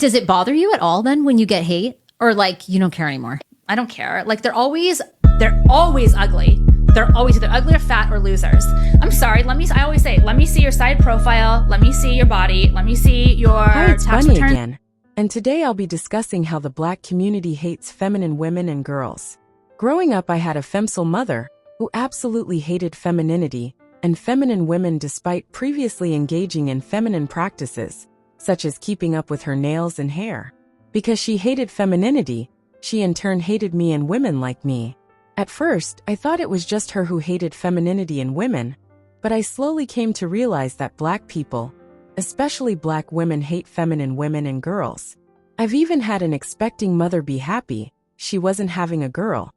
Does it bother you at all then when you get hate? Or like you don't care anymore? I don't care. Like they're always ugly. They're always either ugly or fat or losers. I'm sorry, I always say, let me see your side profile, let me see your body, let me see your Hi, it's tax Bunny return. again. And today I'll be discussing how the Black community hates feminine women and girls. Growing up, I had a femcel mother who absolutely hated femininity and feminine women despite previously engaging in feminine practices, such as keeping up with her nails and hair. Because she hated femininity, she in turn hated me and women like me. At first, I thought it was just her who hated femininity in women, but I slowly came to realize that Black people, especially Black women, hate feminine women and girls. I've even had an expecting mother be happy she wasn't having a girl,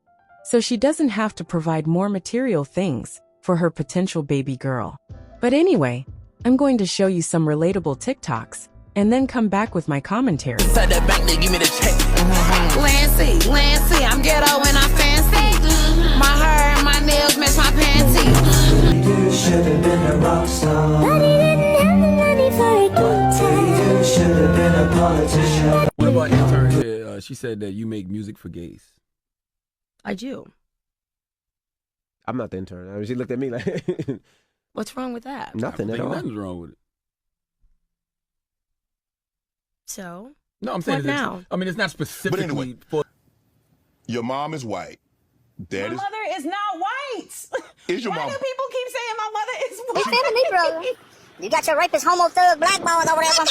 so she doesn't have to provide more material things for her potential baby girl. But anyway, I'm going to show you some relatable TikToks and then come back with my commentary. Inside that bank, they give me the check. Lancy, I'm ghetto and I'm fancy. My hair and my nails match my panties. You should have been a rock star. But he didn't have the money for a good time. You should have been a politician. What about intern here? She said that you make music for gays. I do. I'm not the intern. I mean, she looked at me like What's wrong with that? nothing at all. Nothing's wrong with it. So, No, I'm saying What now? I mean, it's not specifically anyway. for. Your mom is white. Dad My is. mother is not white. Is your Why mom? do people keep saying my mother is You white? feeling me, bro? You got your rapist, homo thug, blackballed or whatever.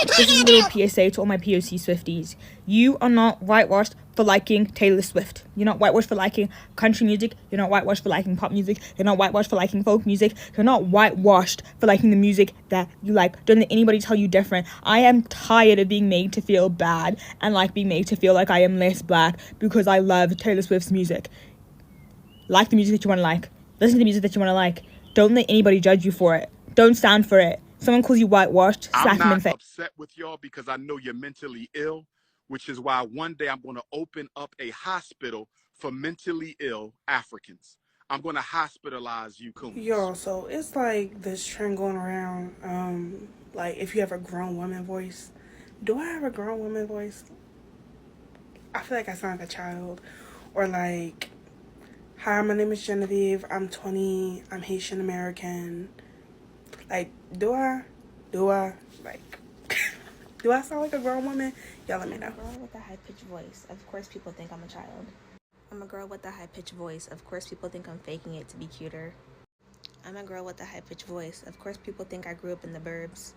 This is a little PSA to all my POC Swifties. You are not whitewashed for liking Taylor Swift. You're not whitewashed for liking country music. You're not whitewashed for liking pop music. You're not whitewashed for liking folk music. You're not whitewashed for liking the music that you like. Don't let anybody tell you different. I am tired of being made to feel bad and like being made to feel like I am less Black because I love Taylor Swift's music. Like the music that you want to like. Listen to the music that you want to like. Don't let anybody judge you for it. Don't stand for it. Someone calls you whitewashed, slap them in the face. I'm not upset with y'all because I know you're mentally ill, which is why one day I'm going to open up a hospital for mentally ill Africans. I'm going to hospitalize you coons. Yo, so it's like this trend going around, like if you have a grown woman voice. Do I have a grown woman voice? I feel like I sound like a child. Or like, hi, my name is Genevieve, I'm 20, I'm Haitian American. Like, do I, like, do I sound like a grown woman? Y'all let me know. I'm a girl with a high-pitched voice. Of course people think I'm a child. I'm a girl with a high-pitched voice. Of course people think I'm faking it to be cuter. I'm a girl with a high-pitched voice. Of course people think I grew up in the burbs.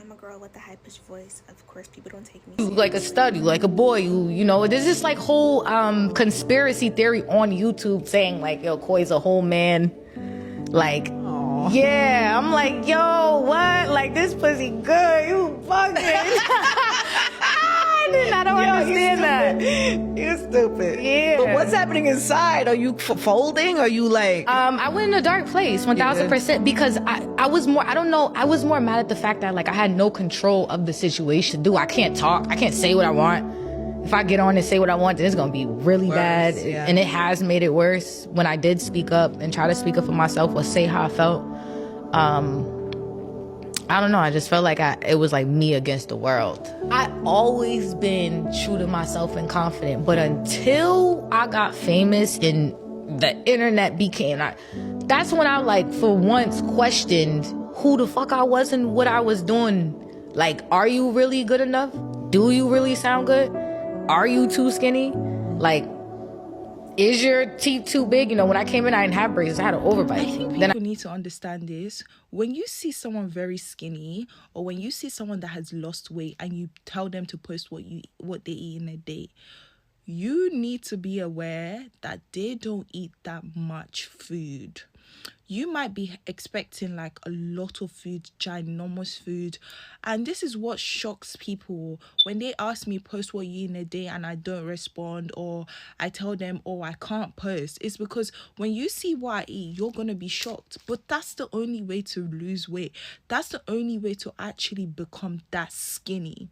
I'm a girl with a high-pitched voice. Of course people don't take me seriously. Like a stud, you like a boy, you know, there's this like whole conspiracy theory on YouTube saying like, yo, Koi's a whole man. Like, yeah, I'm like, yo, what? Like, this pussy good, you fucking. I don't understand that. You're stupid. Yeah. But what's happening inside? Are you folding? Are you like... I went in a dark place, 1000%, because I was more, I don't know, I was more mad at the fact that like I had no control of the situation. I can't talk, I can't say what I want. If I get on and say what I want, then it's gonna be really bad. Yeah. And it has made it worse when I did speak up and try to speak up for myself or say how I felt. I don't know, I just felt like it was like me against the world. I always been true to myself and confident, but until I got famous and the internet became, that's when I like for once questioned who the fuck I was and what I was doing. Like, are you really good enough? Do you really sound good? Are you too skinny? Like, is your teeth too big? You know, when I came in, I didn't have braces. I had an overbite. I think people need to understand this. When you see someone very skinny, or when you see someone that has lost weight and you tell them to post what they eat in a day, you need to be aware that they don't eat that much food. You might be expecting like a lot of food, ginormous food. And this is what shocks people. When they ask me post what you eat in a day and I don't respond, or I tell them, oh, I can't post. It's because when you see what I eat, you're going to be shocked. But that's the only way to lose weight. That's the only way to actually become that skinny.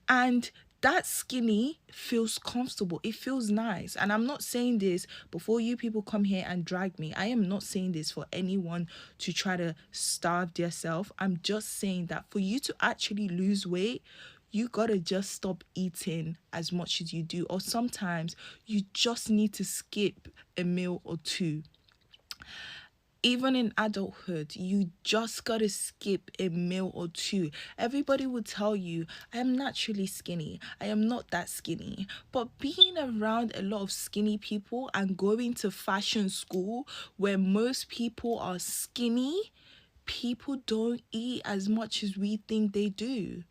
And that skinny feels comfortable. It feels nice. And I'm not saying this before you people come here and drag me. I am not saying this for anyone to try to starve themselves. I'm just saying that for you to actually lose weight, you gotta just stop eating as much as you do, or sometimes you just need to skip a meal or two. Even in adulthood, you just gotta skip a meal or two. Everybody will tell you, I am naturally skinny. I am not that skinny. But being around a lot of skinny people and going to fashion school where most people are skinny, people don't eat as much as we think they do.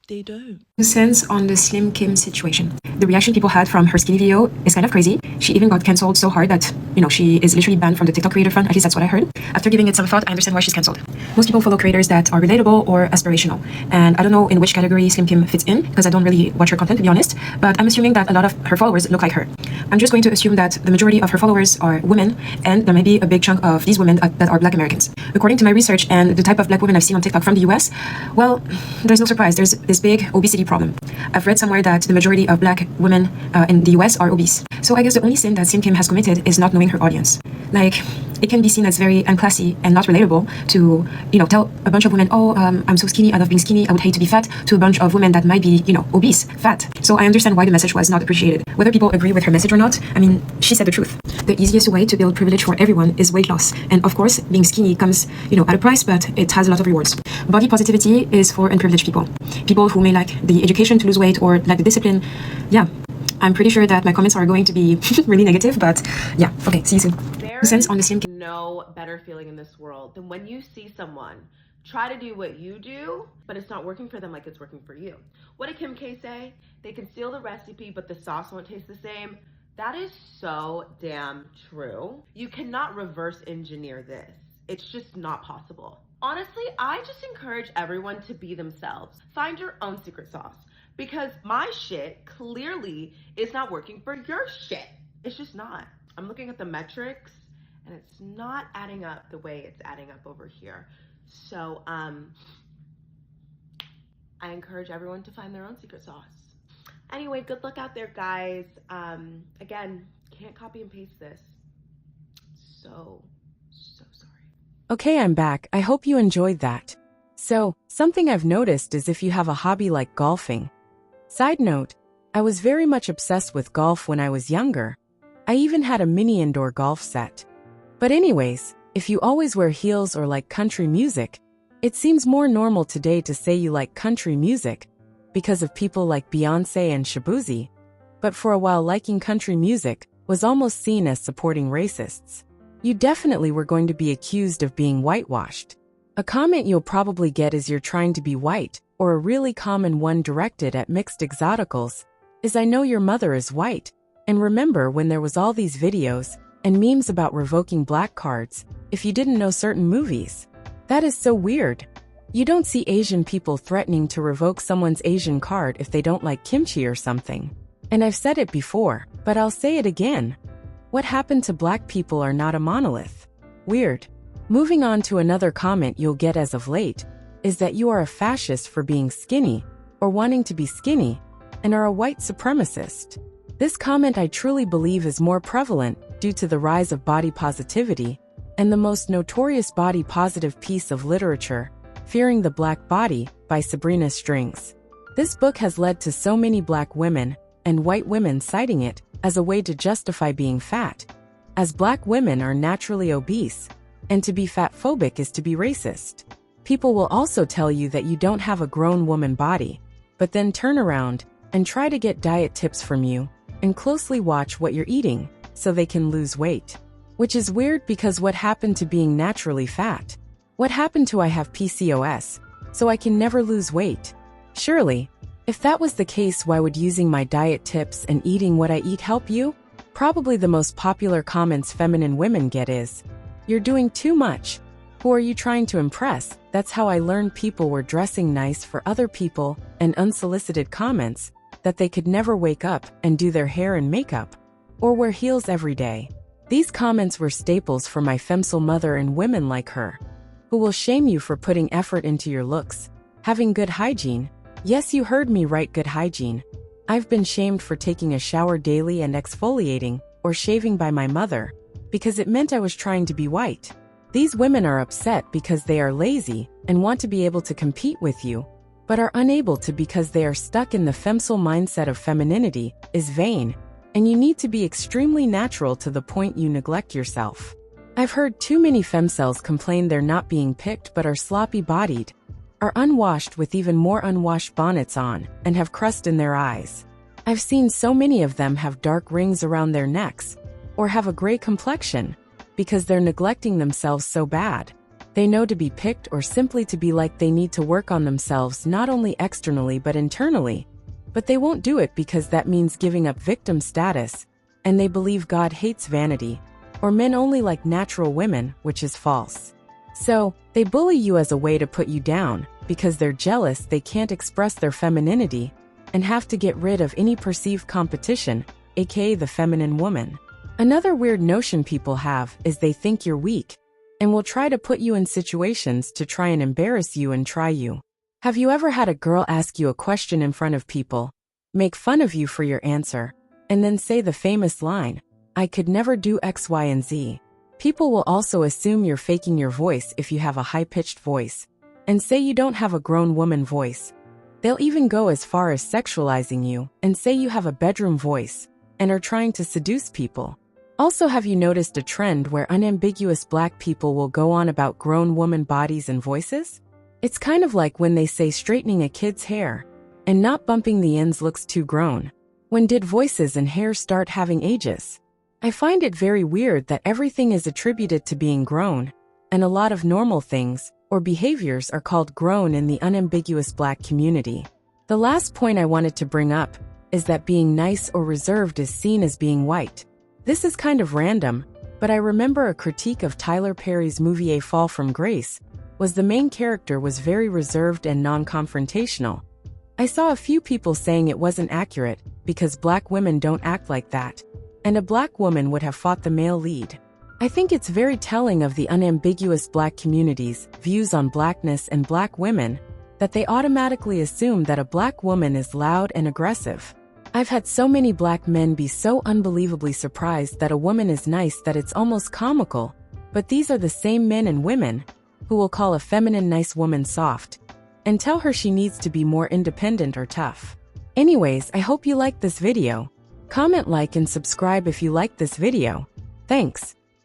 They don't. Sense on the Slim Kim situation. The reaction people had from her skinny video is kind of crazy. She even got cancelled so hard that, she is literally banned from the TikTok creator fund. At least that's what I heard. After giving it some thought, I understand why she's cancelled. Most people follow creators that are relatable or aspirational. And I don't know in which category Slim Kim fits in, because I don't really watch her content, to be honest. But I'm assuming that a lot of her followers look like her. I'm just going to assume that the majority of her followers are women, and there may be a big chunk of these women that are Black Americans. According to my research and the type of Black women I've seen on TikTok from the US, well, there's no surprise. There's this big obesity problem. I've read somewhere that the majority of Black women in the US are obese. So I guess the only sin that Slim Kim has committed is not knowing her audience. Like, it can be seen as very unclassy and not relatable to, tell a bunch of women, I'm so skinny, I love being skinny, I would hate to be fat, to a bunch of women that might be, obese, fat. So I understand why the message was not appreciated. Whether people agree with her message or not, she said the truth. The easiest way to build privilege for everyone is weight loss. And of course, being skinny comes, at a price, but it has a lot of rewards. Body positivity is for unprivileged people. People who may lack the education to lose weight or lack the discipline. Yeah, I'm pretty sure that my comments are going to be really negative, but yeah, okay, see you soon. There is no better feeling in this world than when you see someone try to do what you do, but it's not working for them like it's working for you. What did Kim K say? They can steal the recipe, but the sauce won't taste the same. That is so damn true. You cannot reverse engineer this. It's just not possible. Honestly, I just encourage everyone to be themselves. Find your own secret sauce, because my shit clearly is not working for your shit. It's just not. I'm looking at the metrics and it's not adding up the way it's adding up over here. So, I encourage everyone to find their own secret sauce. Anyway, good luck out there, guys. Again, can't copy and paste this. So sorry. Okay, I'm back. I hope you enjoyed that. So, something I've noticed is if you have a hobby like golfing. Side note, I was very much obsessed with golf when I was younger. I even had a mini indoor golf set. But anyways, if you always wear heels or like country music, it seems more normal today to say you like country music because of people like Beyonce and Shabuzi. But for a while, liking country music was almost seen as supporting racists. You definitely were going to be accused of being whitewashed. A comment you'll probably get is you're trying to be white, or a really common one directed at mixed exoticals is I know your mother is white. And remember when there was all these videos and memes about revoking black cards if you didn't know certain movies? That is so weird. You don't see Asian people threatening to revoke someone's Asian card if they don't like kimchi or something. And I've said it before, but I'll say it again. What happened to black people are not a monolith. Weird. Moving on to another comment you'll get as of late is that you are a fascist for being skinny or wanting to be skinny and are a white supremacist. This comment I truly believe is more prevalent due to the rise of body positivity and the most notorious body positive piece of literature, Fearing the Black Body by Sabrina Strings. This book has led to so many black women and white women citing it as a way to justify being fat, as black women are naturally obese, and to be fat-phobic is to be racist. People will also tell you that you don't have a grown woman body, but then turn around and try to get diet tips from you and closely watch what you're eating so they can lose weight. Which is weird because what happened to being naturally fat? What happened to I have PCOS, so I can never lose weight? Surely, if that was the case, why would using my diet tips and eating what I eat help you? Probably the most popular comments feminine women get is, "You're doing too much. Who are you trying to impress?" That's how I learned people were dressing nice for other people, and unsolicited comments that they could never wake up and do their hair and makeup, or wear heels every day. These comments were staples for my femcel mother and women like her, who will shame you for putting effort into your looks, having good hygiene. Yes, you heard me right, good hygiene. I've been shamed for taking a shower daily and exfoliating or shaving by my mother, because it meant I was trying to be white. These women are upset because they are lazy and want to be able to compete with you, but are unable to because they are stuck in the femcel mindset of femininity is vain, and you need to be extremely natural to the point you neglect yourself. I've heard too many femcels complain they're not being picked but are sloppy-bodied, are unwashed with even more unwashed bonnets on, and have crust in their eyes. I've seen so many of them have dark rings around their necks, or have a gray complexion, because they're neglecting themselves so bad. They know to be picked or simply to be like they need to work on themselves not only externally but internally, but they won't do it because that means giving up victim status, and they believe God hates vanity, or men only like natural women, which is false. So, they bully you as a way to put you down, because they're jealous they can't express their femininity, and have to get rid of any perceived competition, aka the feminine woman. Another weird notion people have is they think you're weak, and will try to put you in situations to try and embarrass you and try you. Have you ever had a girl ask you a question in front of people, make fun of you for your answer, and then say the famous line, "I could never do X, Y, and Z"? People will also assume you're faking your voice if you have a high-pitched voice, and say you don't have a grown woman voice. They'll even go as far as sexualizing you and say you have a bedroom voice, and are trying to seduce people. Also, have you noticed a trend where unambiguous Black people will go on about grown woman bodies and voices? It's kind of like when they say straightening a kid's hair and not bumping the ends looks too grown. When did voices and hair start having ages? I find it very weird that everything is attributed to being grown, and a lot of normal things or behaviors are called grown in the unambiguous Black community. The last point I wanted to bring up is that being nice or reserved is seen as being white. This is kind of random, but I remember a critique of Tyler Perry's movie A Fall from Grace was the main character was very reserved and non-confrontational. I saw a few people saying it wasn't accurate because Black women don't act like that, and a Black woman would have fought the male lead. I think it's very telling of the unambiguous Black community's views on Blackness and Black women that they automatically assume that a Black woman is loud and aggressive. I've had so many Black men be so unbelievably surprised that a woman is nice that it's almost comical, but these are the same men and women who will call a feminine nice woman soft and tell her she needs to be more independent or tough. Anyways, I hope you liked this video. Comment, like, and subscribe if you liked this video. Thanks.